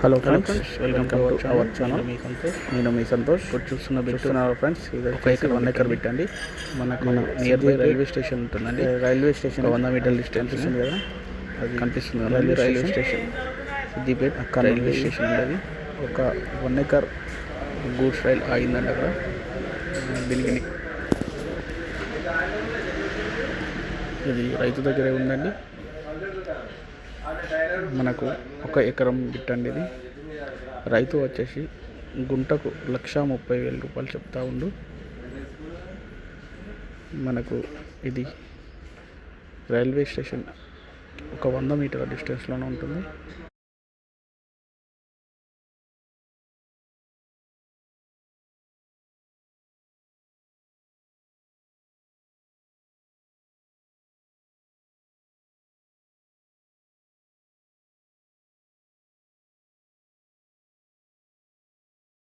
Hello friends, welcome to our channel. నేను మీ సంతోష్. ఇప్పుడు చూస్తున్నారు ఫ్రెండ్స్, ఇది ఒక ఎకర్ బిట్ అండి. మనకు నియర్ బై రైల్వే స్టేషన్ ఉంటుందండి. రైల్వే స్టేషన్ 100 మీటర్ల డిస్టెన్స్ కనిపిస్తుంది కదా, అది కనిపిస్తుంది కదా, రైల్వే స్టేషన్ సిద్దిపేట అక్కడ రైల్వే స్టేషన్ ఉండేది. ఒక 1 ఎకర్ గూడ్స్ రైల్ ఆగిందండి అక్కడ. దీనికి ఇది రైతు దగ్గరే ఉందండి. మనకు 1 ఎకరం బిట్ అండి ఇది. రైతు వచ్చేసి గుంటకు 1,30,000 రూపాయలు చెప్తా ఉండు. మనకు ఇది రైల్వే స్టేషన్ ఒక 100 మీటర్ల డిస్టెన్స్లోనే ఉంటుంది.